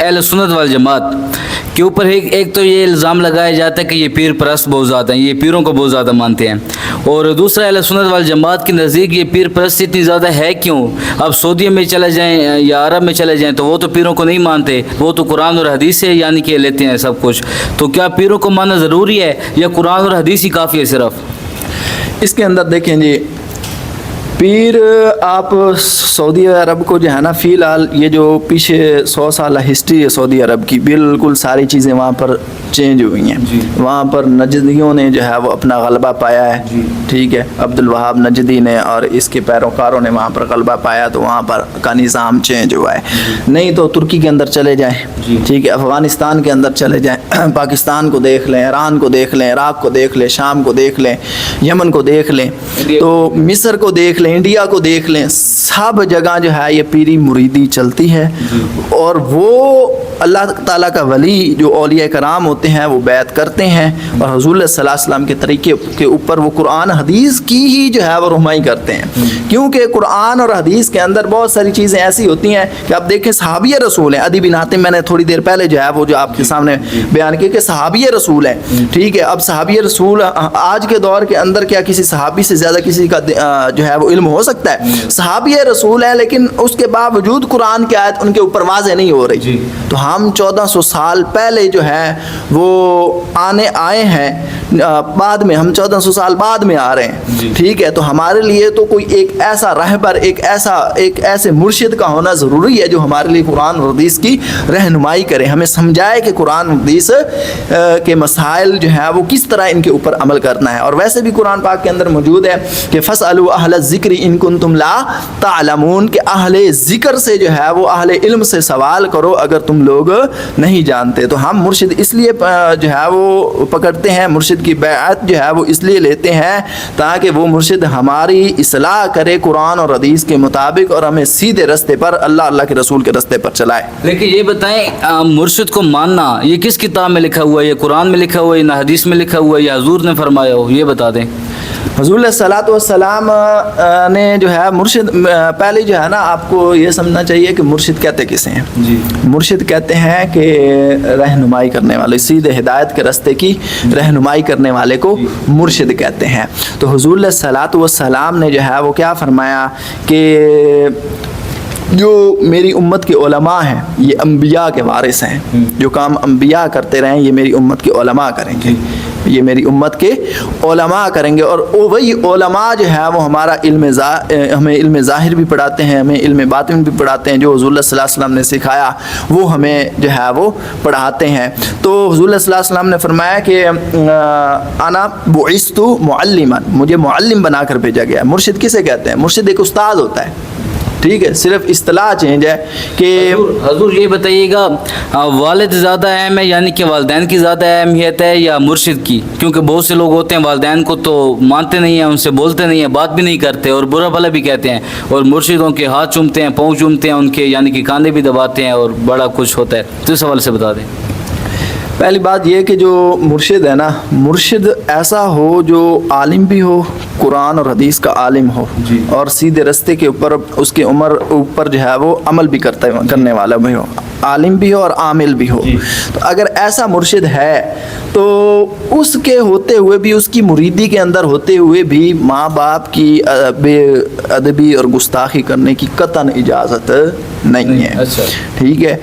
اہل سنت والجماعت کے اوپر ایک تو یہ الزام لگایا جاتا ہے کہ یہ پیر پرست بہت زیادہ ہیں، یہ پیروں کو بہت زیادہ مانتے ہیں، اور دوسرا اہل سنت والجماعت کے نزدیک یہ پیر پرست اتنی زیادہ ہے کیوں؟ اب سعودیہ میں چلے جائیں یا عرب میں چلے جائیں تو وہ تو پیروں کو نہیں مانتے، وہ تو قرآن اور حدیث سے یعنی کہ لیتے ہیں سب کچھ. تو کیا پیروں کو ماننا ضروری ہے یا قرآن اور حدیث ہی کافی ہے صرف؟ اس کے اندر دیکھیں جی، پیر آپ سعودی عرب کو جو ہے نا، فی الحال یہ جو پیچھے 100 سالہ ہسٹری ہے سعودی عرب کی، بالکل ساری چیزیں وہاں پر چینج ہوئی ہیں. وہاں پر نجدیوں نے جو ہے وہ اپنا غلبہ پایا ہے، ٹھیک ہے، عبد الوہاب نجدی نے اور اس کے پیروکاروں نے وہاں پر غلبہ پایا، تو وہاں پر کا نظام چینج ہوا ہے. نہیں تو ترکی کے اندر چلے جائیں، ٹھیک ہے، افغانستان کے اندر چلے جائیں، پاکستان کو دیکھ لیں، ایران کو دیکھ لیں، عراق کو دیکھ لیں، شام کو دیکھ لیں، یمن کو دیکھ لیں، تو مصر کو دیکھ لیں، انڈیا کو دیکھ لیں، سب جگہ جو ہے یہ پیری مریدی چلتی ہے. اور وہ اللہ تعالیٰ کا ولی جو اولیاء کرام ہوتے ہیں وہ بیعت کرتے ہیں، اور حضور صلی اللہ علیہ وسلم کے طریقے کے اوپر وہ قرآن حدیث کی ہی جو ہے وہ رہنمائی کرتے ہیں. کیونکہ قرآن اور حدیث کے اندر بہت ساری چیزیں ایسی ہوتی ہیں کہ آپ دیکھیں صحابی رسول ہیں. عدی بن حاتم میں نے تھوڑی دیر پہلے جو ہے وہ جو آپ کے سامنے بیان کیا کہ صحابی رسول ہیں، ٹھیک ہے. اب صحابی رسول آج کے دور کے اندر کیا کسی صحابی سے زیادہ کسی کا جو ہے وہ علم ہو سکتا ہے؟ صحابی رسول ہے، لیکن اس کے باوجود قرآن کی آیت ان کے اوپر واضح نہیں ہو رہی. تو ہم 1400 سال پہلے جو ہے وہ آئے ہیں، بعد میں ہم 1400 سال بعد میں آ رہے ہیں، ٹھیک ہے. تو ہمارے لیے تو کوئی ایک ایسا رہبر، ایک ایسے مرشد کا ہونا ضروری ہے جو ہمارے لیے قرآن اور حدیث کی رہنمائی کرے، ہمیں سمجھائے کہ قرآن اور حدیث کے مسائل جو ہے وہ کس طرح ان کے اوپر عمل کرنا ہے. اور ویسے بھی قرآن پاک کے اندر موجود ہے کہ فَاسْأَلُوا أَهْلَ الذِّكْرِ إِن كُنتُمْ لَا تَعْلَمُونَ، کہ اہل ذکر سے جو ہے وہ اہل علم سے سوال کرو اگر تم لوگ نہیں جانتے. تو ہم مرشد اس لیے جو ہے وہ پکڑتے ہیں، مرشد کی بیعت جو ہے وہ اس لیے لیتے ہیں تاکہ وہ مرشد ہماری اصلاح کرے قرآن اور حدیث کے مطابق، اور ہمیں سیدھے راستے پر اللہ کے رسول کے راستے پر چلائے. لیکن یہ بتائیں مرشد کو ماننا یہ کس کتاب میں لکھا ہوا ہے؟ یہ قرآن میں لکھا ہوا ہے یا حدیث میں لکھا ہوا ہے یا حضور نے فرمایا ہو؟ یہ بتا دیں. حضور صلی اللہ علیہ وسلم نے جو ہے مرشد، پہلے جو ہے نا آپ کو یہ سمجھنا چاہیے کہ مرشد کہتے کسے ہیں. مرشد کہتے ہیں کہ رہنمائی کرنے والے، سیدھے ہدایت کے راستے کی رہنمائی کرنے والے کو مرشد کہتے ہیں. تو حضور صلی اللہ علیہ وسلم نے جو ہے وہ کیا فرمایا کہ جو میری امت کے علماء ہیں یہ انبیاء کے وارث ہیں، جو کام انبیاء کرتے رہیں یہ میری امت کے علماء کریں گے، یہ میری امت کے علماء کریں گے. اور وہی علماء جو ہے وہ ہمارا ہمیں علم ظاہر بھی پڑھاتے ہیں، ہمیں علم باطن بھی پڑھاتے ہیں. جو حضور صلی اللہ علیہ وسلم نے سکھایا وہ ہمیں جو ہے وہ پڑھاتے ہیں. تو حضور صلی اللہ علیہ وسلم نے فرمایا کہ انا بعثت معلما، مجھے معلم بنا کر بھیجا گیا. مرشد کسے کہتے ہیں؟ مرشد ایک استاد ہوتا ہے، ٹھیک ہے، صرف اصطلاح چینج ہے. کہ حضور یہ بتائیے گا والد زیادہ اہم ہے یعنی کہ والدین کی زیادہ اہمیت ہے یا مرشد کی؟ کیونکہ بہت سے لوگ ہوتے ہیں والدین کو تو مانتے نہیں ہیں، ان سے بولتے نہیں ہیں، بات بھی نہیں کرتے اور برا بھلا بھی کہتے ہیں، اور مرشدوں کے ہاتھ چومتے ہیں، پاؤں چومتے ہیں ان کے، یعنی کہ کاندھے بھی دباتے ہیں اور بڑا کچھ ہوتا ہے. تو اس حوالے سے بتا دیں. پہلی بات یہ کہ جو مرشد ہے نا، مرشد ایسا ہو جو عالم بھی ہو، قرآن اور حدیث کا عالم ہو، اور سیدھے راستے کے اوپر اس کے عمر اوپر جو ہے وہ عمل بھی کرنے والا بھی ہو، عالم بھی ہو اور عامل بھی ہو. تو اگر ایسا مرشد ہے تو اس کے ہوتے ہوئے بھی، اس کی مریدی کے اندر ہوتے ہوئے بھی ماں باپ کی بے ادبی اور گستاخی کرنے کی قطعاً اجازت نہیں ہے. ٹھیک ہے،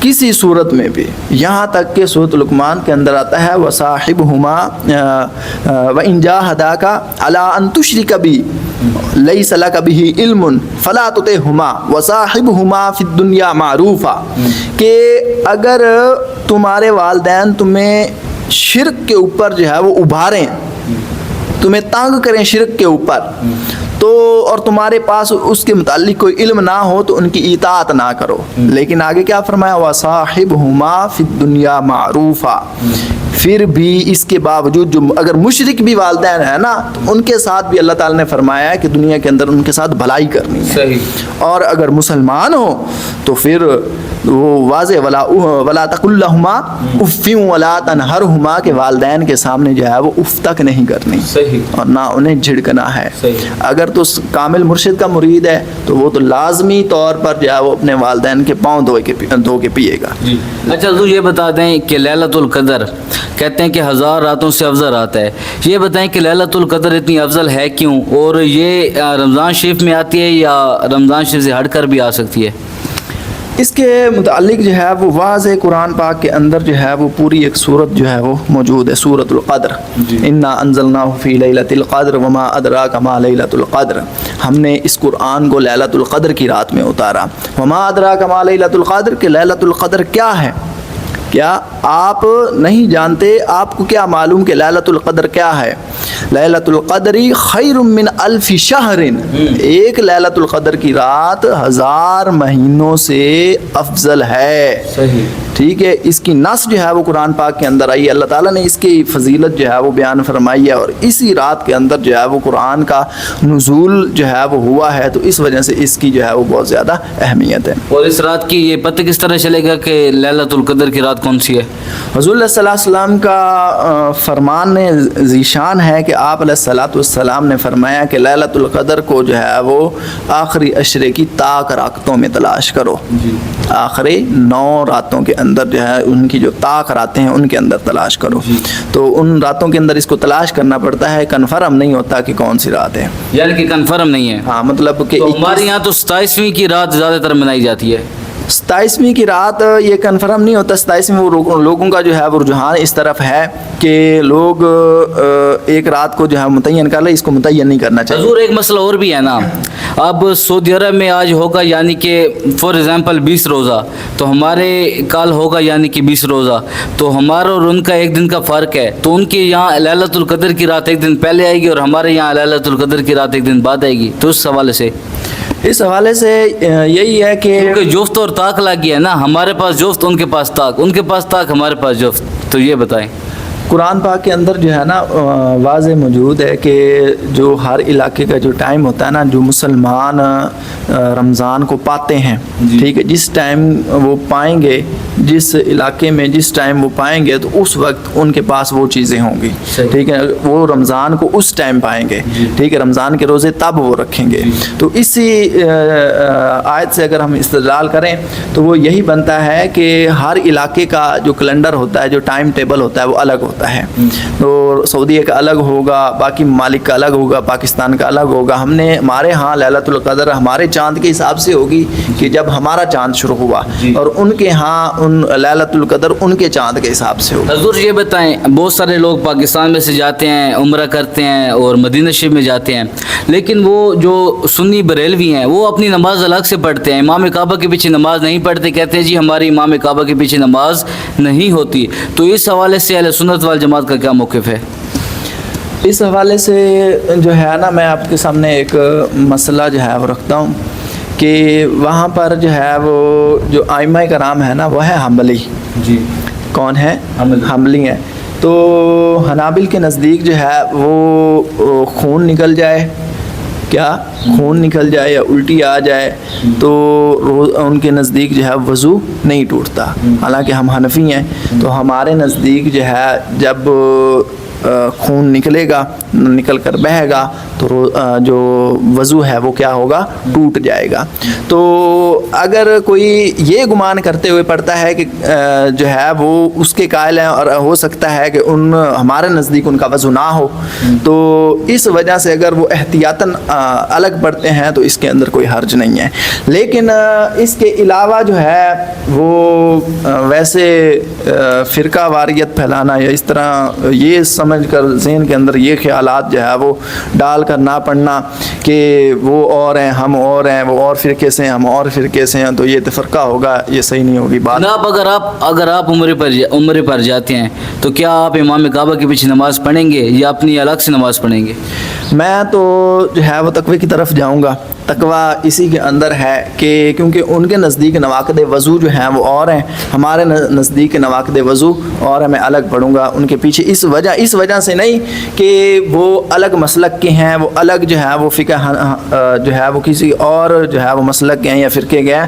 کسی صورت میں بھی. یہاں تک کہ سورۃ لقمان کے اندر آتا ہے وَصَاحِبْهُمَا وَإِنْ جَاهَدَاكَ عَلَىٰ أَن تُشْرِكَ بِي لَيْسَ لَكَ بِهِ عِلْمٌ فَلَا تُطِعْهُمَا وَصَاحِبْهُمَا فِي الدُّنْيَا مَعْرُوفًا، کہ اگر تمہارے والدین تمہیں شرک کے اوپر جو ہے وہ ابھاریں، تمہیں تنگ کریں شرک کے اوپر، تو اور تمہارے پاس اس کے متعلق کوئی علم نہ ہو تو ان کی اطاعت نہ کرو. لیکن آگے کیا فرمایا؟ وَصَاحِبْهُمَا فِي الدُّنْيَا مَعْرُوفًا، پھر بھی اس کے باوجود جو اگر مشرک بھی والدین ہیں نا تو ان کے ساتھ بھی اللہ تعالیٰ نے فرمایا ہے کہ دنیا کے اندر ان کے ساتھ بھلائی کرنی ہے. صحیح. اور اگر مسلمان ہو تو پھر وہ واضح ولا تقل لہما اف ولا تنہرہما کے والدین کے سامنے جو ہے وہ اف تک نہیں کرنی. صحیح. اور نہ انہیں جھڑکنا ہے. صحیح. اگر تو کامل مرشد کا مرید ہے تو وہ تو لازمی طور پر جو ہے وہ اپنے والدین کے پاؤں دھو کے پیے گا. جی. اچھا حضور یہ بتا دیں کہ لیلۃ القدر کہتے ہیں کہ 1000 راتوں سے افضل رات ہے. یہ بتائیں کہ لیلۃ القدر اتنی افضل ہے کیوں، اور یہ رمضان شریف میں آتی ہے یا رمضان شریف سے ہٹ کر بھی آ سکتی ہے؟ اس کے متعلق جو ہے وہ واضح قرآن پاک کے اندر جو ہے وہ پوری ایک صورت جو ہے وہ موجود ہے، سورۃ القدر. انا انزلناہ فی لیلۃ القدر وما ادراک ما لیلۃ القدر. ہم نے اس قرآن کو لیلۃ القدر کی رات میں اتارا. وما ادراک ما لیلۃ القدر کہ لیلۃ القدر کیا ہے. کیا آپ نہیں جانتے؟ آپ کو کیا معلوم کہ لیلۃ القدر کیا ہے؟ لیلۃ القدر خیر من الف شہر. ایک لیلۃ القدر کی رات 1000 مہینوں سے افضل ہے. صحیح. ٹھیک ہے. اس کی نص جو ہے وہ قرآن پاک کے اندر آئی ہے. اللہ تعالیٰ نے اس کی فضیلت جو ہے وہ بیان فرمائی ہے، اور اسی رات کے اندر جو ہے وہ قرآن کا نزول جو ہے وہ ہوا ہے، تو اس وجہ سے اس کی جو ہے وہ بہت زیادہ اہمیت ہے. اور اس رات کی یہ پتہ کس طرح چلے گا کہ لیلۃ القدر کی رات کون سی ہے؟ حضور صلی اللہ علیہ وسلم کا فرمان ذیشان ہے کہ آپ علیہ الصلوۃ والسلام نے فرمایا کہ لیلۃ القدر کو جو ہے وہ آخری عشرے کی طاق راتوں میں تلاش کرو. آخری 9 راتوں کے اندر جو ہے ان کی جو طاق راتیں ہیں ان کے اندر تلاش کرو. تو ان راتوں کے اندر اس کو تلاش کرنا پڑتا ہے، کنفرم نہیں ہوتا کہ کون سی رات ہے. یعنی کہ کنفرم نہیں ہے. ہاں، مطلب کہ ہمارے یہاں تو 27ویں کی رات زیادہ تر منائی جاتی ہے. 27ویں کی رات یہ کنفرم نہیں ہوتا. 27ویں وہ لوگوں کا جو ہے وہ رجحان اس طرف ہے کہ لوگ ایک رات کو جو ہے متعین کر لیں، اس کو متعین نہیں کرنا چاہیے. حضور ایک مسئلہ اور بھی ہے نا، اب سعودی عرب میں آج ہوگا یعنی کہ فار ایگزامپل 20 روزہ، تو ہمارے کل ہوگا یعنی کہ 20 روزہ، تو ہمارا اور ان کا ایک دن کا فرق ہے. تو ان کے یہاں لیلۃ القدر کی رات ایک دن پہلے آئے گی اور ہمارے یہاں لیلۃ القدر کی رات ایک دن بعد آئے گی. تو اس حوالے سے یہی ہے کہ کیونکہ جفت اور طاق لگ گیا نا، ہمارے پاس جفت، ان کے پاس طاق، ان کے پاس طاق، ہمارے پاس جفت. تو یہ بتائیں. قرآن پاک کے اندر جو ہے نا واضح موجود ہے کہ جو ہر علاقے کا جو ٹائم ہوتا ہے نا، جو مسلمان رمضان کو پاتے ہیں، ٹھیک ہے، جس ٹائم وہ پائیں گے، جس علاقے میں جس ٹائم وہ پائیں گے تو اس وقت ان کے پاس وہ چیزیں ہوں گی. ٹھیک ہے. وہ رمضان کو اس ٹائم پائیں گے. ٹھیک ہے. رمضان کے روزے تب وہ رکھیں گے. تو اسی آیت سے اگر ہم استدلال کریں تو وہ یہی بنتا ہے کہ ہر علاقے کا جو کیلنڈر ہوتا ہے، جو ٹائم ٹیبل ہوتا ہے، وہ الگ ہوتا ہے. تو سعودیہ کا الگ ہوگا، باقی ممالک کا الگ ہوگا، پاکستان کا الگ ہوگا. ہمارے ہاں لیلۃ القدر ہمارے چاند کے حساب سے ہوگی کہ جب ہمارا چاند شروع ہوا، اور ان کے ہاں لیلۃ القدر ان کے چاند کے حساب سے ہوگا. حضور یہ بتائیں، بہت سارے لوگ پاکستان میں سے جاتے ہیں، عمرہ کرتے ہیں اور مدینہ شریف میں جاتے ہیں، لیکن وہ جو سنی بریلوی ہیں وہ اپنی نماز الگ سے پڑھتے ہیں، امام کعبہ کے پیچھے نماز نہیں پڑھتے. کہتے ہیں جی ہماری امام کعبہ کے پیچھے نماز نہیں ہوتی. تو اس حوالے سے اہل سنت والجماعت کا کیا موقف ہے؟ اس حوالے سے جو ہے نا، میں آپ کے سامنے ایک مسئلہ جو ہے وہ رکھتا ہوں کہ وہاں پر جو ہے وہ جو ائمہ کرام ہے نا، وہ ہے حنبلی. جی. کون ہے؟ حنبلی ہیں. تو حنابل کے نزدیک جو ہے وہ خون نکل جائے، کیا خون نکل جائے یا الٹی آ جائے تو ان کے نزدیک جو ہے وضو نہیں ٹوٹتا. حالانکہ ہم حنفی ہیں، تو ہمارے نزدیک جو ہے جب خون نکلے گا، نکل کر بہے گا، تو جو وضو ہے وہ کیا ہوگا؟ ٹوٹ جائے گا. تو اگر کوئی یہ گمان کرتے ہوئے پڑھتا ہے کہ جو ہے وہ اس کے قائل ہیں اور ہو سکتا ہے کہ ہمارے نزدیک ان کا وضو نہ ہو، تو اس وجہ سے اگر وہ احتیاطاً الگ پڑھتے ہیں تو اس کے اندر کوئی حرج نہیں ہے. لیکن اس کے علاوہ جو ہے وہ ویسے فرقہ واریت پھیلانا یا اس طرح یہ سمجھ کر ذہن کے اندر یہ خیالات جو ہے وہ ڈال کر نہ پڑھنا کہ وہ اور ہیں ہم اور ہیں، وہ اور فرقے سے ہیں ہم اور فرقے سے ہیں، تو یہ تفرقہ ہوگا، یہ صحیح نہیں ہوگی بات. جناب اگر آپ عمرے پر جاتے ہیں تو کیا آپ امام کعبہ کے پیچھے نماز پڑھیں گے یا اپنی الگ سے نماز پڑھیں گے؟ میں تو جو ہے وہ تقوی کی طرف جاؤں گا تقوی اسی کے اندر ہے کہ کیونکہ ان کے نزدیک نواقد وضو جو ہیں وہ اور ہیں، ہمارے نزدیک نواقد وضو اور ہے، میں الگ پڑھوں گا ان کے پیچھے اس وجہ سے نہیں کہ وہ الگ مسلک کے ہیں، وہ الگ جو ہے وہ فقہ جو ہے وہ کسی اور جو ہے وہ مسلک کے ہیں یا فرقے کے ہیں،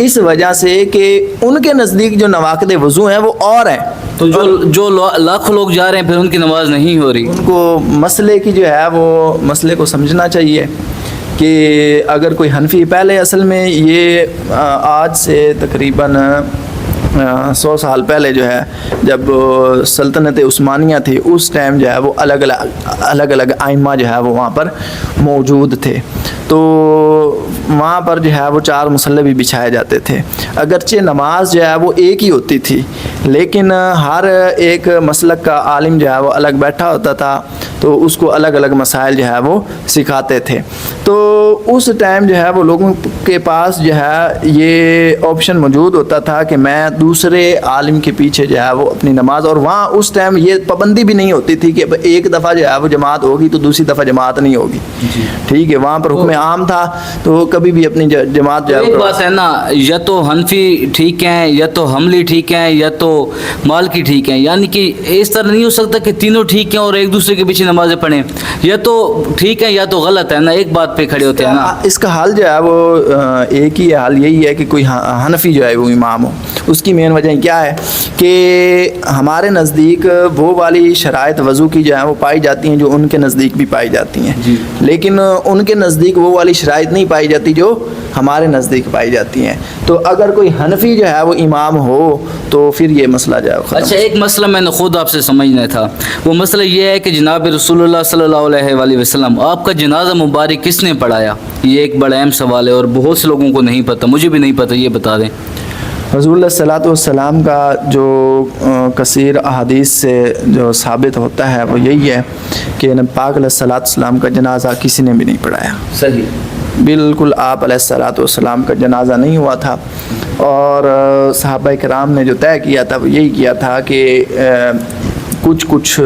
اس وجہ سے کہ ان کے نزدیک جو نواقد وضو ہیں وہ اور ہیں. تو جو لاکھوں لوگ جا رہے ہیں پھر ان کی نماز نہیں ہو رہی. ان کو مسئلے کی جو ہے وہ مسئلے کو سمجھنا چاہیے کہ اگر کوئی حنفی پہلے اصل میں یہ آج سے تقریباً 100 سال پہلے جو ہے جب سلطنت عثمانیہ تھی اس ٹائم جو ہے وہ الگ الگ ائمہ جو ہے وہ وہاں پر موجود تھے، تو وہاں پر جو ہے وہ 4 مصلے بھی بچھائے جاتے تھے. اگرچہ نماز جو ہے وہ ایک ہی ہوتی تھی لیکن ہر ایک مسلک کا عالم جو ہے وہ الگ بیٹھا ہوتا تھا تو اس کو الگ الگ مسائل جو ہے وہ سکھاتے تھے. تو اس ٹائم جو ہے وہ لوگوں کے پاس جو ہے یہ آپشن موجود ہوتا تھا کہ میں دوسرے عالم کے پیچھے جو ہے وہ اپنی نماز، اور وہاں اس ٹائم یہ پابندی بھی نہیں ہوتی تھی کہ ایک دفعہ جو ہے وہ جماعت ہوگی تو دوسری دفعہ جماعت نہیں ہوگی. ٹھیک ہے، وہاں پر حکم عام تھا تو کبھی بھی اپنی جماعت جو ہے. ایک بات ہے نا، یا تو حنفی ٹھیک ہیں یا تو حملی ٹھیک ہیں یا تو مالکی ٹھیک ہیں، یعنی کہ اس طرح نہیں ہو سکتا کہ تینوں ٹھیک ہیں اور ایک دوسرے کے پیچھے نمازیں پڑھیں، یا تو ٹھیک ہے یا تو غلط ہے نا، ایک بات پہ کھڑے ہوتے ہیں نا. اس کا حل جو ہے وہ ایک ہی حل یہی ہے کہ کوئی حنفی جو ہے وہ امام ہو. اس کی مین وجہ کیا ہے کہ ہمارے نزدیک وہ والی شرائط وضو کی جو ہے وہ پائی جاتی ہیں جو ان کے نزدیک بھی پائی جاتی ہیں، لیکن ان کے نزدیک وہ والی شرائط نہیں پائی جاتی جو ہمارے نزدیک پائی جاتی ہیں. تو اگر کوئی حنفی جو ہے وہ امام ہو تو پھر یہ مسئلہ جو ہے ختم. اچھا، ایک مسئلہ میں نے خود آپ سے سمجھنا تھا، وہ مسئلہ یہ ہے کہ جناب رسول اللہ صلی اللہ علیہ وآلہ وسلم آپ کا جنازہ مبارک کس نے پڑھایا؟ یہ ایک بڑا اہم سوال ہے اور بہت سے لوگوں کو نہیں پتہ، مجھے بھی نہیں پتہ، یہ بتا دیں. رسول اللہ صلی اللہ علیہ وسلم کا جو کثیر احادیث سے جو ثابت ہوتا ہے وہ یہی ہے کہ نبی پاک علیہ الصلوۃ والسلام کا جنازہ کسی نے بھی نہیں پڑھایا. صحیح، بالکل آپ علیہ الصلوۃ والسلام کا جنازہ نہیں ہوا تھا. اور صحابہ کرام نے جو طے کیا تھا وہ یہی کیا تھا کہ کچھ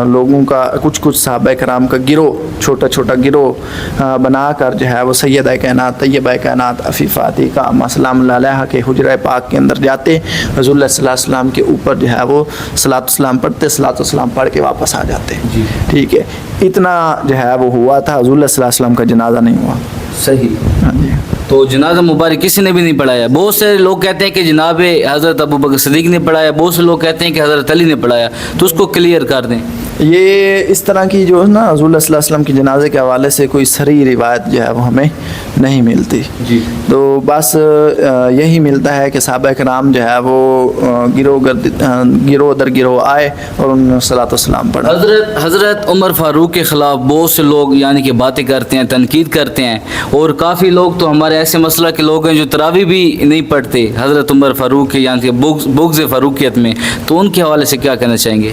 لوگوں کا کچھ صحابہ کرام کا گروہ، چھوٹا گروہ بنا کر جو ہے وہ سیدہ کائنات طیبہ کائنات عفیفہ عتیقہ سلام اللہ علیہا کے حجرہ پاک کے اندر جاتے، رسول اللہ صلی اللہ علیہ وسلم کے اوپر جو ہے وہ صلاۃ والسلام پڑھتے، صلاۃ والسلام پڑھ کے واپس آ جاتے. ٹھیک ہے، اتنا جو ہے وہ ہوا تھا، رسول اللہ صلی اللہ علیہ وسلم کا جنازہ نہیں ہوا. صحیح. ہاں جی. تو جنازہ مبارک کسی نے بھی نہیں پڑھایا. بہت سے لوگ کہتے ہیں کہ جناب حضرت ابوبکر صدیق نے پڑھایا، بہت سے لوگ کہتے ہیں کہ حضرت علی نے پڑھایا، تو اس کو کلیئر کر دیں. یہ اس طرح کی جو ہے نا رسول اللہ صلی اللہ علیہ وسلم کی جنازے کے حوالے سے کوئی صریح روایت جو ہے وہ ہمیں نہیں ملتی. تو بس یہی ملتا ہے کہ صحابہ کرام جو ہے وہ گروہ در گروہ آئے اور انہوں نے صلاۃ والسلام پڑھا. حضرت عمر فاروق کے خلاف بہت سے لوگ یعنی کہ باتیں کرتے ہیں، تنقید کرتے ہیں، اور کافی لوگ تو ہمارے ایسے مسئلہ کے لوگ ہیں جو تراویح بھی نہیں پڑھتے حضرت عمر فاروق کے یعنی کہ بغض فاروقیت میں، تو ان کے حوالے سے کیا کہنا چاہیں گے؟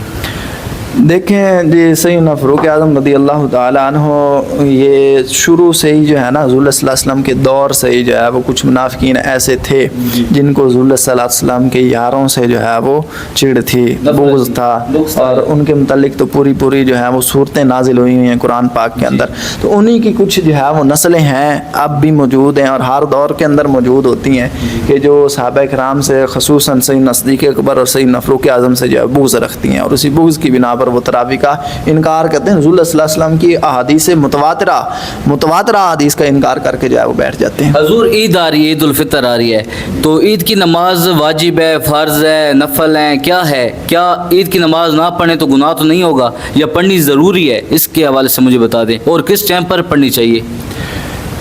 دیکھیں جی، سیدنا فاروق اعظم رضی اللہ تعالیٰ عنہ یہ شروع سے ہی جو ہے نا رسول اللہ صلی اللہ علیہ وسلم کے دور سے ہی جو ہے وہ کچھ منافقین ایسے تھے جن کو رسول اللہ صلی اللہ علیہ وسلم کے یاروں سے جو ہے وہ چڑ تھی، بغض تھا، اور ان کے متعلق تو پوری جو ہے وہ صورتیں نازل ہوئی ہوئی ہیں قرآن پاک کے اندر. تو انہی کی کچھ جو ہے وہ نسلیں ہیں اب بھی موجود ہیں اور ہر دور کے اندر موجود ہوتی ہیں کہ جو صحابہ کرام سے خصوصاً سیدنا صدیق اکبر اور سیدنا فاروق اعظم سے جو ہے بغض رکھتی ہیں، اور اسی بغض کی بنا پر وہ تراویح کا انکار کرتے ہیں. رسول اللہ صلی اللہ علیہ وسلم کی احادیث متواترہ احادیث کا انکار کر کے جو ہے وہ بیٹھ جاتے ہیں. حضور عید آ رہی ہے، عید الفطر آ رہی ہے، تو عید کی نماز واجب ہے، فرض ہے، نفل ہے، کیا ہے؟ کیا عید کی نماز نہ پڑھیں تو گناہ تو نہیں ہوگا یا پڑھنی ضروری ہے؟ اس کے حوالے سے مجھے بتا دیں، اور کس ٹائم پر پڑھنی چاہیے؟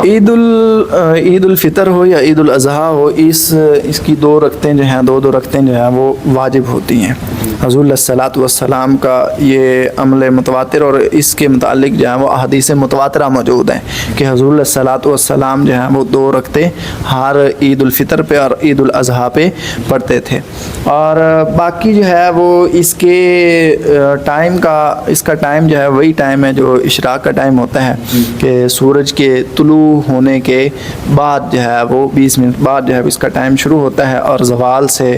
عید الفطر ہو یا عید الاضحیٰ ہو، اس کی 2 رکعتیں جو ہیں دو رکعتیں جو ہیں وہ واجب ہوتی ہیں. حضور علیہ الصلوۃ والسلام کا یہ عمل متواتر اور اس کے متعلق جو ہے وہ احادیث متواترہ موجود ہیں کہ حضور علیہ الصلوۃ والسلام جو ہیں وہ 2 رکعتیں ہر عید الفطر پہ اور عید الاضحیٰ پہ پڑھتے تھے. اور باقی جو ہے وہ اس کا ٹائم جو ہے وہی ٹائم ہے جو اشراق کا ٹائم ہوتا ہے کہ سورج کے طلوع ہونے کے بعد جو ہے وہ 20 منٹ بعد جو ہے اس کا ٹائم شروع ہوتا ہے، اور زوال سے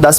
10